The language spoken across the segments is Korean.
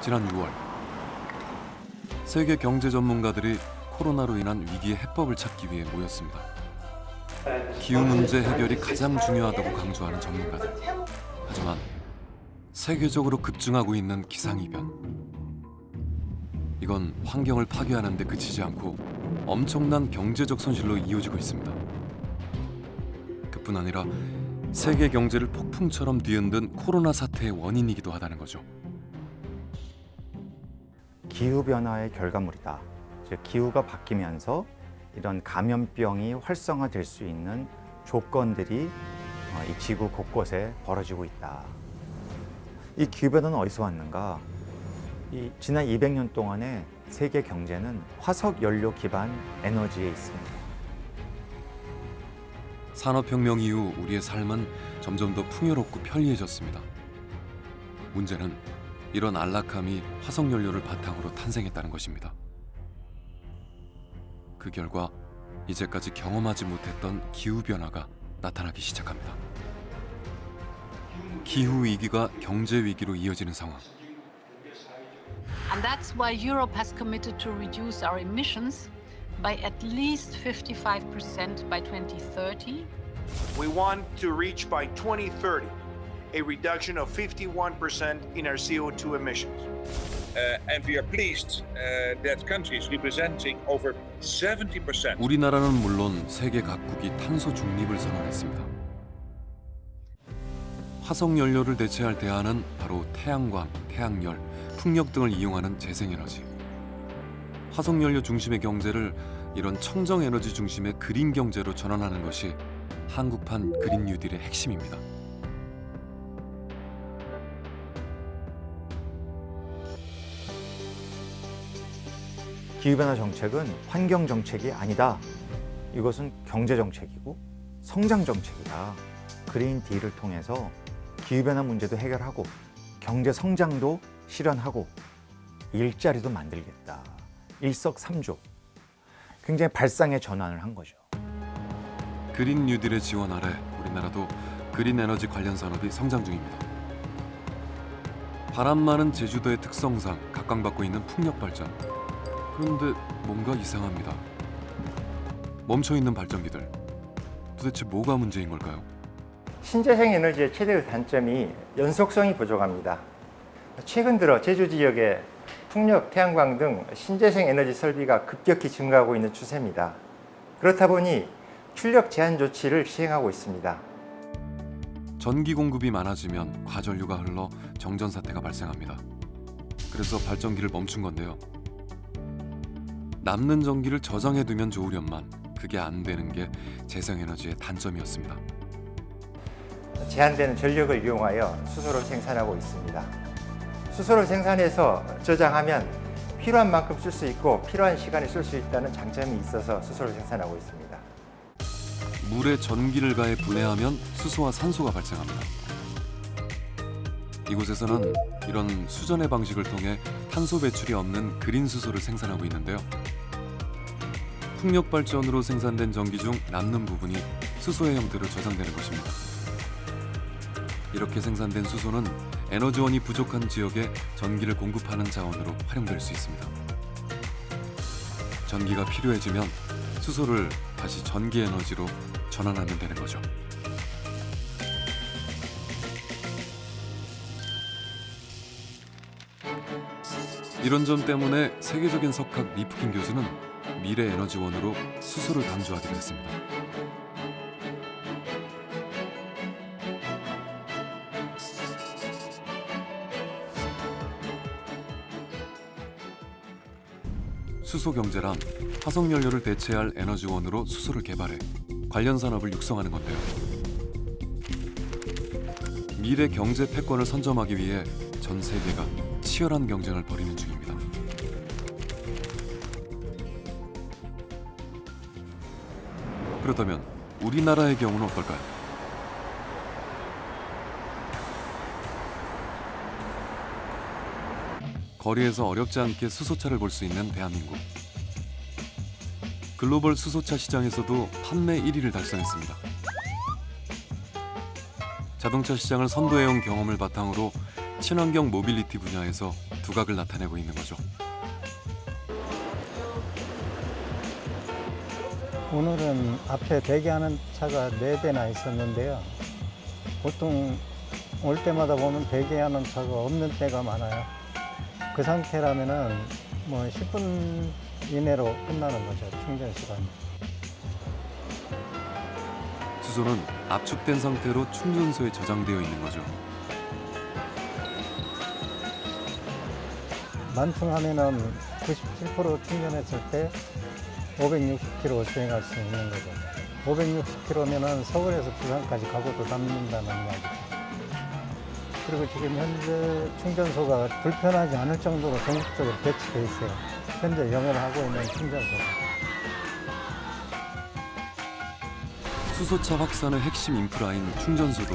지난 6월 세계 경제 전문가들이 코로나로 인한 위기의 해법을 찾기 위해 모였습니다. 기후 문제 해결이 가장 중요하다고 강조하는 전문가들. 하지만 세계적으로 급증하고 있는 기상이변. 이건 환경을 파괴하는 데 그치지 않고 엄청난 경제적 손실로 이어지고 있습니다. 그뿐 아니라 세계 경제를 폭풍처럼 뒤흔든 코로나 사태의 원인이기도 하다는 거죠. 기후변화의 결과물이다. 즉 기후가 바뀌면서 이런 감염병이 활성화될 수 있는 조건들이 이 지구 곳곳에 벌어지고 있다. 이 기후변화는 어디서 왔는가? 지난 200년 동안의 세계 경제는 화석 연료 기반 에너지에 있습니다. 산업혁명 이후 우리의 삶은 점점 더 풍요롭고 편리해졌습니다. 문제는 이런 안락함이 화석연료를 바탕으로 탄생했다는 것입니다. 그 결과 이제까지 경험하지 못했던 기후변화가 나타나기 시작합니다. 기후위기가 경제위기로 이어지는 상황. And that's why Europe has committed to reduce our emissions by at least 55% by 2030. We want to reach by 2030 a reduction of 51% in our CO2 emissions. And we are pleased that countries representing over 70%. 우리나라는 물론 세계 각국이 탄소 중립을 선언했습니다. 화석연료를 대체할 대안은 바로 태양광, 태양열, 풍력 등을 이용하는 재생에너지. 화석연료 중심의 경제를 이런 청정에너지 중심의 그린 경제로 전환하는 것이 한국판 그린 뉴딜의 핵심입니다. 기후변화 정책은 환경 정책이 아니다. 이것은 경제 정책이고 성장 정책이다. 그린 딜을 통해서 기후변화 문제도 해결하고 경제 성장도 실현하고 일자리도 만들겠다. 일석삼조. 굉장히 발상의 전환을 한 거죠. 그린 뉴딜의 지원 아래 우리나라도 그린 에너지 관련 산업이 성장 중입니다. 바람 많은 제주도의 특성상 각광받고 있는 풍력 발전. 그런데 뭔가 이상합니다. 멈춰있는 발전기들. 도대체 뭐가 문제인 걸까요? 신재생 에너지의 최대의 단점이 연속성이 부족합니다. 최근 들어 제주 지역에 풍력, 태양광 등 신재생 에너지 설비가 급격히 증가하고 있는 추세입니다. 그렇다 보니 출력 제한 조치를 시행하고 있습니다. 전기 공급이 많아지면 과전류가 흘러 정전 사태가 발생합니다. 그래서 발전기를 멈춘 건데요. 남는 전기를 저장해두면 좋으련만 그게 안 되는 게 재생에너지의 단점이었습니다. 제한되는 전력을 이용하여 수소를 생산하고 있습니다. 수소를 생산해서 저장하면 필요한 만큼 쓸 수 있고 필요한 시간에 쓸 수 있다는 장점이 있어서 수소를 생산하고 있습니다. 물에 전기를 가해 분해하면 수소와 산소가 발생합니다. 이곳에서는 이런 수전의 방식을 통해 탄소 배출이 없는 그린 수소를 생산하고 있는데요. 풍력 발전으로 생산된 전기 중 남는 부분이 수소의 형태로 저장되는 것입니다. 이렇게 생산된 수소는 에너지원이 부족한 지역에 전기를 공급하는 자원으로 활용될 수 있습니다. 전기가 필요해지면 수소를 다시 전기 에너지로 전환하면 되는 거죠. 이런 점 때문에 세계적인 석학 리프킨 교수는 미래 에너지원으로 수소를 강조하기로 했습니다. 수소 경제란 화석연료를 대체할 에너지원으로 수소를 개발해 관련 산업을 육성하는 건데요. 미래 경제 패권을 선점하기 위해 전 세계가 치열한 경쟁을 벌이는 중입니다. 그렇다면 우리나라의 경우는 어떨까요? 거리에서 어렵지 않게 수소차를 볼 수 있는 대한민국. 글로벌 수소차 시장에서도 판매 1위를 달성했습니다. 자동차 시장을 선도해온 경험을 바탕으로 친환경 모빌리티 분야에서 두각을 나타내고 있는 거죠. 오늘은 앞에 대기하는 차가 4대나 있었는데요. 보통 올 때마다 보면 대기하는 차가 없는 때가 많아요. 그 상태라면은 뭐 10분 이내로 끝나는 거죠, 충전 시간이. 수소는 압축된 상태로 충전소에 저장되어 있는 거죠. 만충하면은 97% 충전했을 때 560km 주행할 수 있는 거죠. 560km면은 서울에서 부산까지 가고도 남는다는 이야기죠. 그리고 지금 현재 충전소가 불편하지 않을 정도로 전국적으로 배치되어 있어요. 현재 영업을 하고 있는 충전소가. 수소차 확산의 핵심 인프라인 충전소도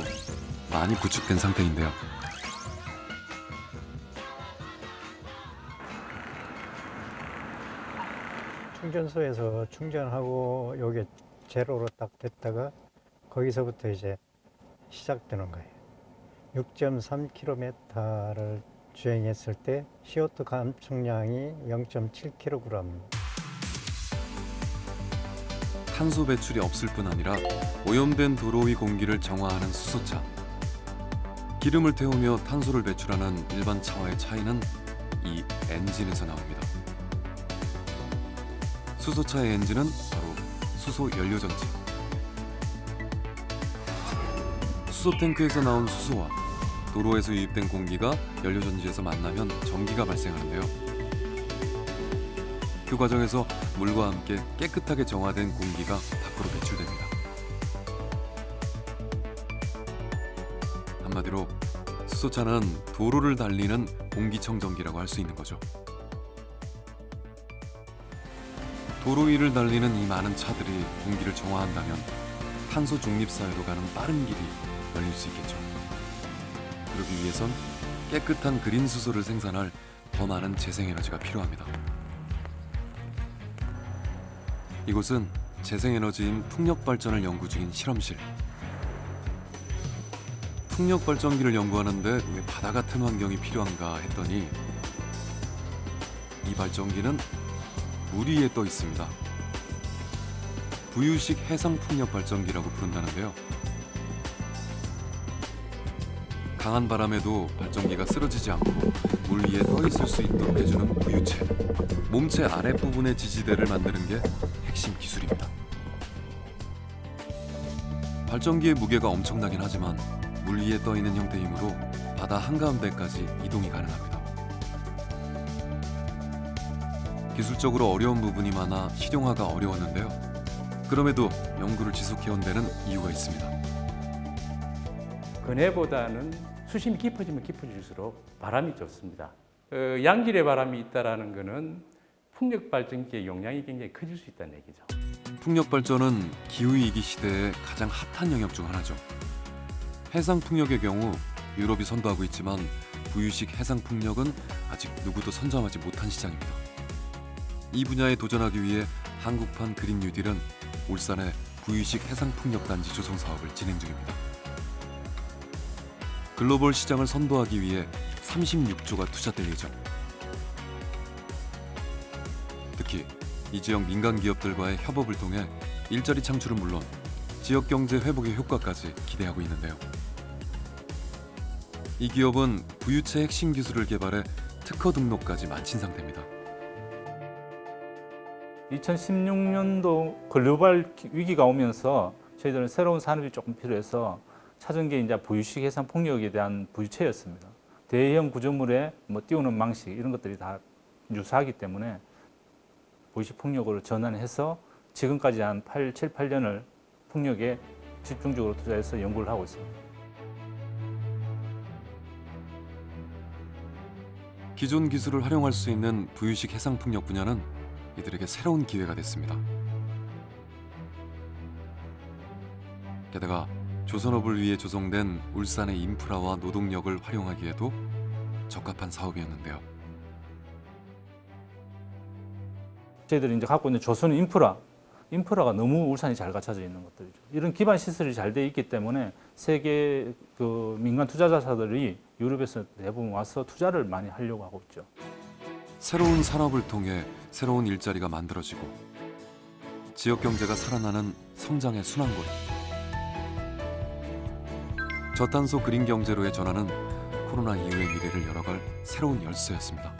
많이 구축된 상태인데요. 충전소에서 충전하고 여기 제로로 딱 됐다가 거기서부터 이제 시작되는 거예요. 6.3km를 주행했을 때 CO2 감축량이 0.7kg. 탄소 배출이 없을 뿐 아니라 오염된 도로 위 공기를 정화하는 수소차. 기름을 태우며 탄소를 배출하는 일반 차와의 차이는 이 엔진에서 나옵니다. 수소차의 엔진은 바로 수소 연료전지. 수소 탱크에서 나온 수소와 도로에서 유입된 공기가 연료전지에서 만나면 전기가 발생하는데요. 그 과정에서 물과 함께 깨끗하게 정화된 공기가 밖으로 배출됩니다. 한마디로 수소차는 도로를 달리는 공기청정기라고 할 수 있는 거죠. 도로 위를 달리는 이 많은 차들이 공기를 정화한다면 탄소 중립 사회로 가는 빠른 길이 열릴 수 있겠죠. 그러기 위해선 깨끗한 그린 수소를 생산할 더 많은 재생에너지가 필요합니다. 이곳은 재생에너지인 풍력발전을 연구 중인 실험실. 풍력발전기를 연구하는데 왜 바다 같은 환경이 필요한가 했더니 이 발전기는 물 위에 떠 있습니다. 부유식 해상풍력발전기라고 부른다는데요. 강한 바람에도 발전기가 쓰러지지 않고 물 위에 떠 있을 수 있도록 해주는 부유체, 몸체 아랫부분의 지지대를 만드는 게 핵심 기술입니다. 발전기의 무게가 엄청나긴 하지만 물 위에 떠 있는 형태이므로 바다 한가운데까지 이동이 가능합니다. 기술적으로 어려운 부분이 많아 실용화가 어려웠는데요. 그럼에도 연구를 지속해온 데는 이유가 있습니다. 근해보다는 수심이 깊어지면 깊어질수록 바람이 좋습니다. 양질의 바람이 있다는 것은 풍력 발전기의 용량이 굉장히 커질 수 있다는 얘기죠. 풍력 발전은 기후위기 시대의 가장 핫한 영역 중 하나죠. 해상 풍력의 경우 유럽이 선도하고 있지만 부유식 해상 풍력은 아직 누구도 선점하지 못한 시장입니다. 이 분야에 도전하기 위해 한국판 그린 뉴딜은 울산에 부유식 해상 풍력 단지 조성 사업을 진행 중입니다. 글로벌 시장을 선도하기 위해 36조가 투자될 예정. 특히 이 지역 민간 기업들과의 협업을 통해 일자리 창출은 물론 지역 경제 회복의 효과까지 기대하고 있는데요. 이 기업은 부유체 핵심 기술을 개발해 특허 등록까지 마친 상태입니다. 2016년도 글로벌 위기가 오면서 저희들은 새로운 산업이 조금 필요해서 찾은 게 이제 부유식 해상 풍력에 대한 부유체였습니다. 대형 구조물에 띄우는 방식 이런 것들이 다 유사하기 때문에 부유식 풍력으로 전환해서 지금까지 한 7, 8년을 풍력에 집중적으로 투자해서 연구를 하고 있습니다. 기존 기술을 활용할 수 있는 부유식 해상 풍력 분야는 이들에게 새로운 기회가 됐습니다. 게다가 조선업을 위해 조성된 울산의 인프라와 노동력을 활용하기에도 적합한 사업이었는데요. 저희들이 이제 갖고 있는 조선 인프라가 너무 울산이 잘 갖춰져 있는 것들이죠. 이런 기반 시설이 잘 돼 있기 때문에 세계 민간 투자자들이 유럽에서 대부분 와서 투자를 많이 하려고 하고 있죠. 새로운 산업을 통해 새로운 일자리가 만들어지고 지역 경제가 살아나는 성장의 순환고리. 저탄소 그린 경제로의 전환은 코로나 이후의 미래를 열어갈 새로운 열쇠였습니다.